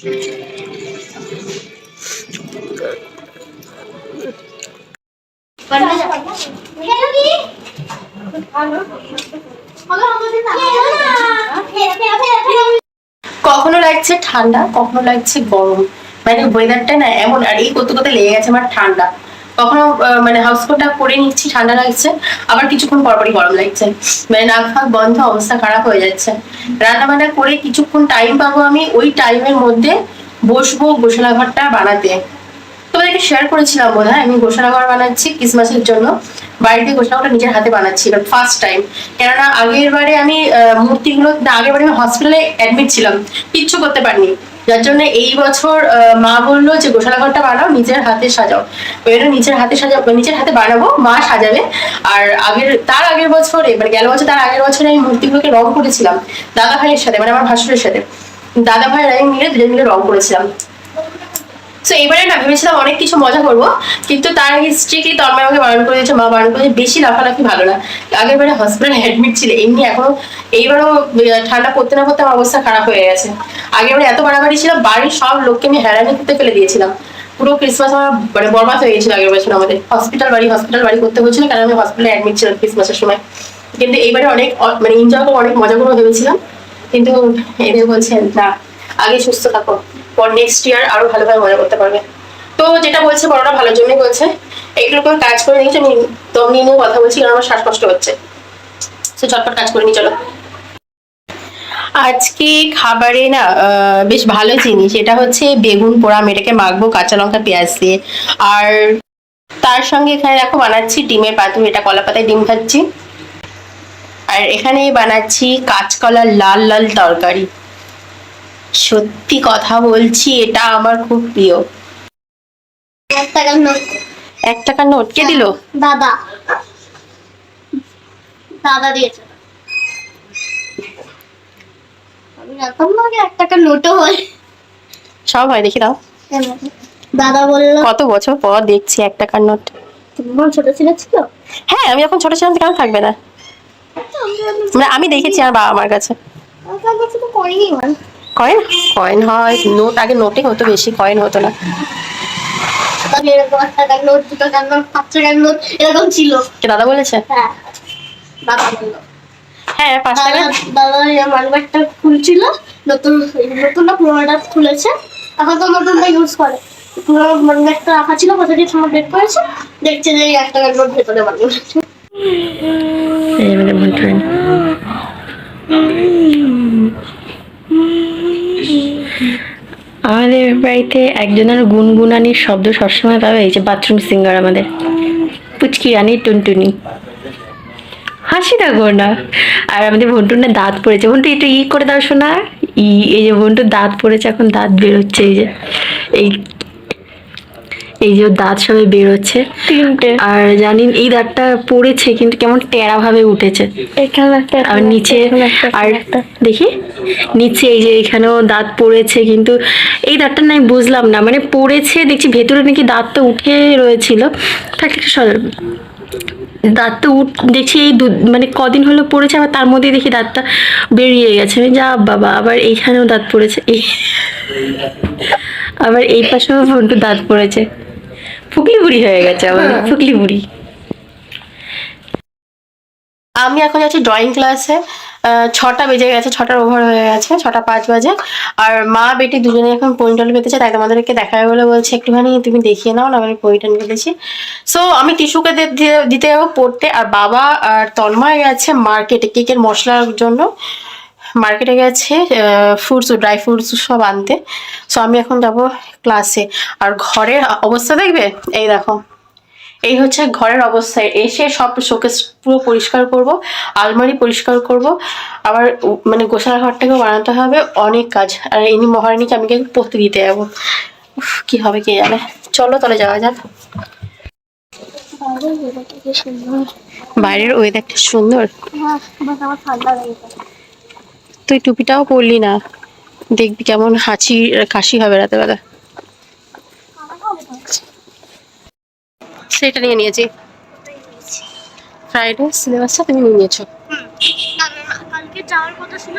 কখনো লাগছে ঠান্ডা, কখনো লাগছে গরম, মানে ওয়েদারটা না এমন। আর এই করতে করতে লেগে গেছে আমার ঠান্ডা। কখনো মানে হাউস কোটটা পরে নিচ্ছি, ঠান্ডা লাগছে, আবার কিছুক্ষণ পরপরই গরম লাগছে, মানে নাক ফাক বন্ধ, অবস্থা খারাপ হয়ে যাচ্ছে। রান্না বান্না করে কিছুক্ষণ টাইম পাবো আমি, ওই টাইমের মধ্যে বসবো গোশালা ঘরটা বানাতে। তোমাদেরকে শেয়ার করেছিলাম বোধ হয়, আমি গোশালা ঘর বানাচ্ছি ক্রিসমাসের জন্য। বাড়িতে গোশালা ঘরটা নিজের হাতে বানাচ্ছি, এবার ফার্স্ট টাইম। কেননা আগের বারে আমি মূর্তিগুলো, আগের বারে আমি হসপিটালে অ্যাডমিট ছিলাম, কিচ্ছু করতে পারিনি। যার জন্য এই বছর মা বললো যে গোশালা ঘরটা বানাও, নিজের হাতে সাজাও। ওইটা নিজের হাতে সাজাবো, নিজের হাতে বানাবো, মা সাজাবে। আর তার আগের বছরে, মানে গেল বছর তার আগের বছরে আমি মূর্তিগুলোকে রং করেছিলাম দাদা ভাইয়ের সাথে, মানে আমার ভাসুরের সাথে। দাদা ভাই আমি মিলে দুজন মিলে রং করেছিলাম। তো এবারে না ভেবেছিলাম অনেক কিছু মজা করবো, কিন্তু তার আগে স্ট্রিক্টলি তন্ময় আমাকে বারণ করে দিয়েছে, মা বারণ করেছে বেশি লাফালাফি ভালো না। আগের বারে হসপিটালে অ্যাডমিট ছিল এমনি, এখনো এইবারও ঠান্ডা পড়তে না পড়তে আমার অবস্থা খারাপ হয়ে গেছে। আগের বারে এত বাড়াবাড়ি ছিল, বাড়ির সব লোককে আমি হ্যারানি করতে ফেলে দিয়েছিলাম। পুরো ক্রিসমাস আমার মানে বরবাদ হয়ে গেছিল আগের বছর। আমাদের হসপিটাল বাড়ি করতে হয়েছিল, কারণ আমি হসপিটালে অ্যাডমিট ছিলাম ক্রিসমাসের সময়। কিন্তু এইবারে অনেক মানে এনজয় করবো, অনেক মজা করবো ভেবেছিলাম, কিন্তু এদের বলছেন না, আগে সুস্থ থাকো, পর নেক্সট ইয়ার আরো ভালোভাবে মজা করতে পারবে। তো যেটা বলছে বড়রা ভালোর জন্যই বলছে। এগুলো করে কাজ করে নিয়েছি আমি, দম নিয়ে নিয়ে কথা বলছি, কারণ আমার শ্বাসকষ্ট হচ্ছে। তো চটপট কাজ করে নি, চলো। আজকে খাবারে না বেশ ভালো জিনিস, এটা হচ্ছে বেগুন পোড়া, আমি এটাকে মাখবো কাঁচা লঙ্কা পেঁয়াজ দিয়ে। আর তার সঙ্গে এখানে দেখো বানাচ্ছি ডিমের পাতুরি, এটা কলা পাতায় ডিম খাচ্ছি। আর এখানে বানাচ্ছি কাঁচকলার লাল লাল তরকারি। সত্যি কথা বলছি, এটা আমার খুব প্রিয়। 1 টাকার নোট। 1 টাকার নোট কে দিল? দাদা, দাদা দিয়েছে। আমি জানতাম না যে 1 টাকার নোটও হয়। সব হয়, দেখি দাও। দাদা বললো। কত বছর পর দেখছি 1 টাকার নোট। তুমি ছোট ছিল? হ্যাঁ, আমি যখন ছোট ছিলাম কেন থাকবে না, মানে আমি দেখেছি আমার বাবা মার কাছে। কয়েন কয়েন হয়, নোট আগে নোটে হতো বেশি, কয়েন হতো না। এরকম 1 টাকার নোট, 2 টাকার নোট, 5 টাকার নোট এরকম ছিল। কে দাদা বলেছে? হ্যাঁ, দাদা বললো। হ্যাঁ, 5 টাকা। দাদা মানিব্যাগটা খুলছিল, নতুন নতুন না পুরোনোটা খুলেছে, এখন তো নতুনটা ইউজ করে। পুরোনো মানিব্যাগটা রাখা ছিল, কোথা দিয়ে সময় বের করেছে, দেখছে যে 1 টাকার নোট ভেতরে বানিয়ে আমাদের বাড়িতে একজনের গুনগুনানির শব্দ সবসময় পাবে, এই যে বাথরুম সিঙ্গার আমাদের পুচকি রানী টুনটুনি। হাসি রাখো না। আর আমাদের ভন্টুর না দাঁত পড়েছে, ভন্টু একটু করে দাও শোনা। এই যে ভন্টুর দাঁত পড়েছে, এখন দাঁত বেরোচ্ছে, এই যে এই এই যে দাঁত সবাই বেরোচ্ছে 3টে। আর জানিন এই দাঁতটা পড়েছে কিন্তু কেমন টেরা ভাবে উঠেছে এখানে, আর নিচে আর দেখি নিচে এই যে এখানেও দাঁত পড়েছে, কিন্তু এই দাঁতটা না আমি বুঝলাম না, মানে পড়েছে দেখছি ভেতরে নাকি দাঁতটা উঠে রয়েছিল, থাকলে একটু দাঁতটা দেখছি এই মানে কদিন হলো পড়েছে, আবার তার মধ্যে দেখি দাঁতটা বেরিয়ে গেছে। আমি যা বাবা, আবার এইখানেও দাঁত পড়েছে, আবার এই পাশেও ভন্টু দাঁত পড়েছে, ফুকলি বুড়ি হয়ে গেছে আমার, ফুকলি বুড়ি। আমি এখন যাচ্ছি ড্রয়িং ক্লাসে। 6টা বেজে গেছে, 6টার ওভার হয়ে গেছে, 6টা 5 বাজে। আর মা বেটি দুজনে এখন পনিটল পেতেছে, তাই তোমাদেরকে দেখাবে বলে বলছে একটুখানি তুমি দেখিয়ে নাও না, আমি পনিটল পেতেছি। সো আমি টিস্যুকে দিতে যাবো পড়তে, আর বাবা আর তন্ময় গেছে মার্কেটে কেকের মশলার জন্য, মার্কেটে গেছে ফ্রুটস, ড্রাই ফ্রুটস সব আনতে। সো আমি এখন যাব ক্লাসে। আর ঘরের অবস্থা দেখবে, এই দেখো, এই হচ্ছে ঘরের অবস্থা। এসে সব শোকেস পুরো পরিষ্কার করব, আলমারি পরিষ্কার করব, আবার মানে গোছার ঘরটাকেও বানাতে হবে, অনেক কাজ। আর ইনি মহারানীকে আমি পড়তে দিতে যাবো, কি হবে কে জানে। চলো তাহলে যাওয়া যাক। বাইরের ওয়েদারটা সুন্দর। তুই টুপিটাও পরলি না, দেখবি কেমন কাশি হবে রাতে বেলা। সেটা নিয়ে নিয়েছি, ফ্রাইডে সিলেবাসটা তুমি নিয়ে নিয়েছো। কালকে যাওয়ার কথা ছিল,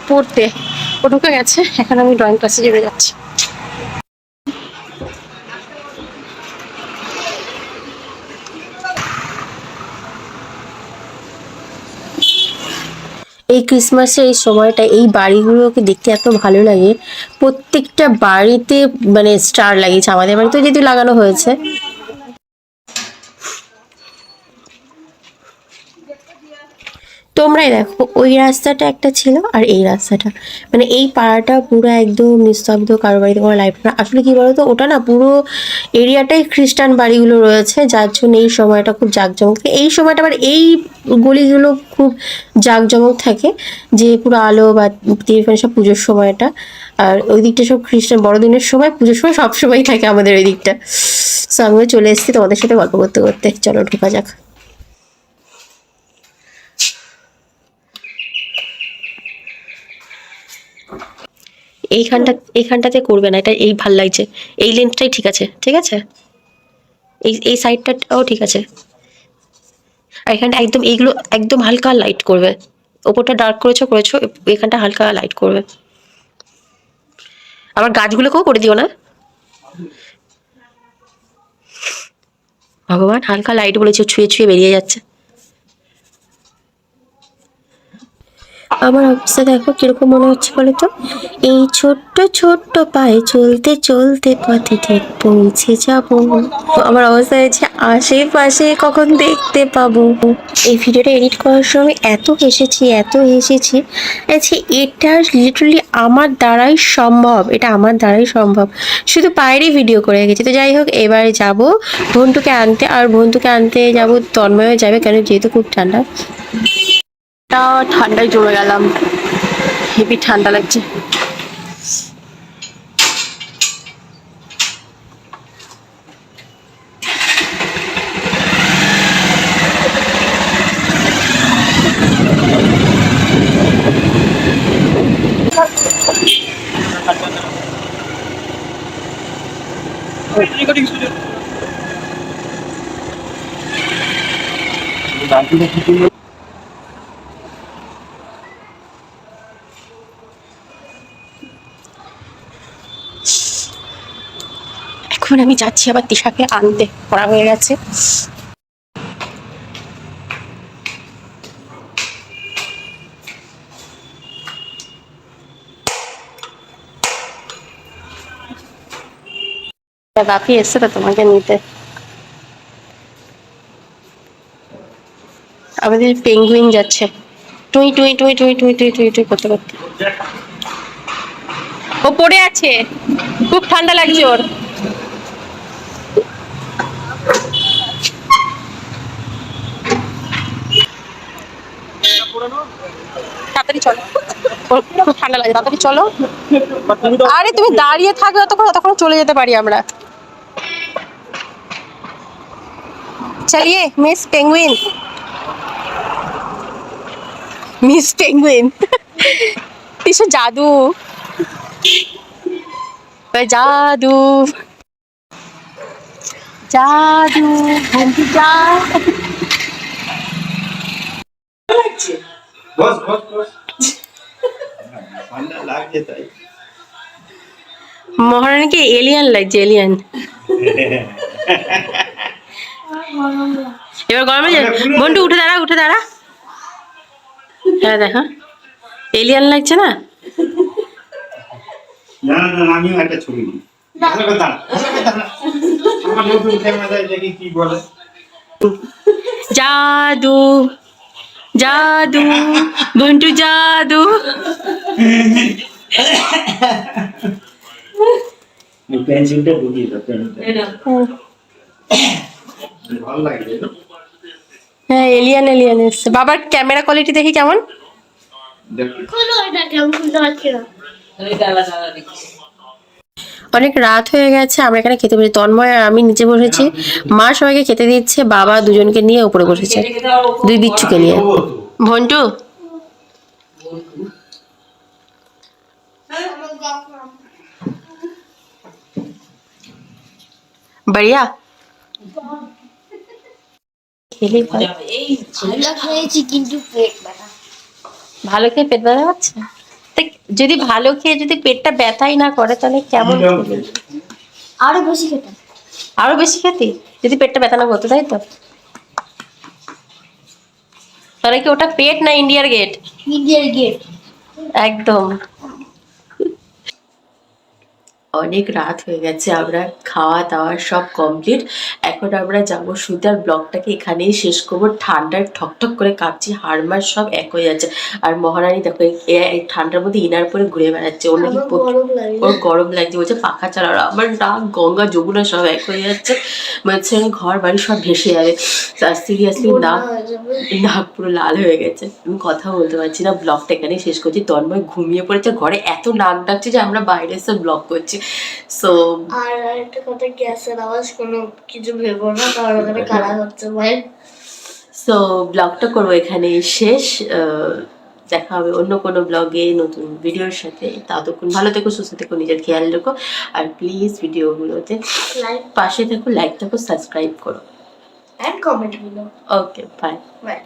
পড়তে। ও ঢুকে গেছে, এখন আমি ড্রয়িং ক্লাসে যেতে যাচ্ছি। এই ক্রিসমাসের এই সময়টা এই বাড়িগুলোকে দেখতে এত ভালো লাগে। প্রত্যেকটা বাড়িতে মানে স্টার লাগিয়েছে, আমাদের বাড়িতেও যেহেতু লাগানো হয়েছে। তোমরাই দেখো, ওই রাস্তাটা একটা ছিল আর এই রাস্তাটা, মানে এই পাড়াটা পুরো একদম নিস্তব্ধ, কারো বাড়িতে কোনো লাইট না। আসলে কি বলতো, ওটা না পুরো এরিয়াটাই খ্রিস্টান বাড়িগুলো রয়েছে, যার জন্য এই সময়টা খুব জাঁকজমক থাকে। এই সময়টা আবার এই গলিগুলো খুব জাঁকজমক থাকে, যে পুরো আলো বা সব পুজোর সময়টা। আর ওই দিকটা সব খ্রিস্টান বড়দিনের সময়, পুজোর সময় সবসময় থাকে আমাদের ওই দিকটা। সো আমিও চলে এসেছি তোমাদের সাথে গল্প করতে করতে। চলো ঢোকা যাক। এইখানটাতে করবে না, এটা এই ভাল লাগছে। এই লেন্থটাই ঠিক আছে, ঠিক আছে। এই সাইডটাও ঠিক আছে। আর এখানটা একদম, এইগুলো একদম হালকা লাইট করবে। ওপরটা ডার্ক করেছো, এখানটা হালকা লাইট করবে। আবার গাছগুলোকেও করে দিও না। ভগবান, হালকা লাইট বলেছে, ছুঁয়ে ছুঁয়ে বেরিয়ে যাচ্ছে। আমার অবস্থা দেখো কিরকম মনে হচ্ছে বলো তো। এই ছোট্ট ছোট্ট পায়ে চলতে চলতে পথে ঠিক পৌঁছে যাব। আমার অবস্থা হয়েছে আশেপাশে কখন দেখতে পাবো। এই ভিডিওটা এডিট করার সময় এত হেসেছি। আচ্ছা, এটা লিটারালি আমার দ্বারাই সম্ভব, এটা আমার দ্বারাই সম্ভব। শুধু পায়েরই ভিডিও করে গেছি। তো যাই হোক, এবারে যাব ভন্টুকে আনতে। আর ভন্টুকে আনতে যাব, তন্ময়ও যাবে, কেন যেহেতু খুব ঠান্ডা। ঠান্ডায় জমে গেলাম, হেভি ঠান্ডা লাগছে। এখন আমি যাচ্ছি আবার তিশাকে আনতে, পড়া হয়ে গেছে। বাপি এসছে তো তোমাকে নিতে। আমাদের পেঙ্গুইন যাচ্ছে টুই টুই টুই টুই টুই টুই টুই টুই করতে করতে। ও পড়ে আছে, খুব ঠান্ডা লাগছে ওর। তাড়াতাড়ি চলো, ওর খুব ঠান্ডা লাগে, তাড়াতাড়ি চলো। আরে তুমি দাঁড়িয়ে থাকবে ততক্ষণ চলে যেতে পারি আমরা। চলিয়ে মিস পেঙ্গুইন, মিস পেঙ্গুইন। কিসব জাদু, জাদু জাদু, ঘুমটি যা। বস বস বস ঠান্ডা লাগছে তাই। মহারানীকে এলিয়ান লাগছে, এলিয়ান। এবার গরমে যায়। বন্টু উঠে দাঁড়া, উঠে দাঁড়া। হ্যাঁ দেখো, এলিয়ান লাগছে না। না না না, আমিও একটা ছবি নিই। আমার নতুন ক্যামেরায় দেখি কি বলে। জাদু জাদু, বন্টু জাদু। পেন্সিলটা ঢুকিয়ে দাও, ভালো লাগে। হ্যাঁ, এলিয়ান এলিয়ান এসছে। বাবার ক্যামেরা কোয়ালিটি দেখি কেমন। খোলো এটাকে, আমি খুলতে পারছি না। অনেক রাত হয়ে গেছে, আমরা এখানে খেতে বসেছি। তন্ময় আর আমি নিচে বসেছি, মা সবাইকে খেতে দিচ্ছে, বাবা দুজনকে নিয়ে উপরে বসেছে, দুই বিচ্ছুকে নিয়ে। ভন্টু बढ़िया খেলে ভালো খেয়েছি কিন্তু পেট ব্যথা। ভালো খেয়ে পেট ব্যথা হচ্ছে। তা যদি ভালো খেয়ে যদি পেটটা ব্যথাই না করে তাহলে কেমন খেলি? আরো বেশি খেতাম। আরো বেশি খেতি যদি পেটটা ব্যথা না করতো, তাই তো? তাহলে কি ওটা পেট না ইন্ডিয়ার গেট? ইন্ডিয়ার গেট। একদম। অনেক রাত হয়ে গেছে, আমরা খাওয়া দাওয়া সব কমপ্লিট। এখন আমরা যাবো শুতে, আর ব্লগটাকে এখানেই শেষ করবো। ঠান্ডায় ঠকঠক করে কাঁপছি, হাড়মার সব এক হয়ে যাচ্ছে। আর মহারানী দেখো এই ঠান্ডার মধ্যে ইনার পরে ঘুরে বেড়াচ্ছে। ওর নাকি আমার গরম লাগে। ওর গরম লাগছে, বলছে পাখা চালানো। আমার নাক গঙ্গা যমুনা সব এক হয়ে যাচ্ছে, মনে হচ্ছে ঘর বাড়ি সব ভেসে যাবে। সিরিয়াসলি নাক নাক পুরো লাল হয়ে গেছে, আমি কথা বলতে পারছি না। ব্লগটা এখানেই শেষ করছি। তন্ময় ঘুমিয়ে পড়েছে ঘরে, এত নাক ডাকছে যে আমরা বাইরে এসে ব্লগ করছি। সো আর একটা কথা, গ্যাসের আওয়াজ কোনো কিছু ভেবো না, কারণ ওখানে কারা হচ্ছে ভাই। সো ব্লগটা করবো এখানেই শেষ। দেখা হবে অন্য কোনো ব্লগে নতুন ভিডিওর সাথে। ততক্ষণ ভালো থেকো, সুস্থ থেকো, নিজের খেয়াল রেখো। আর প্লিজ ভিডিওগুলোতে লাইক পাশে থেকো, লাইক থাকো, সাবস্ক্রাইব করো। And comment below. Okay, bye. By.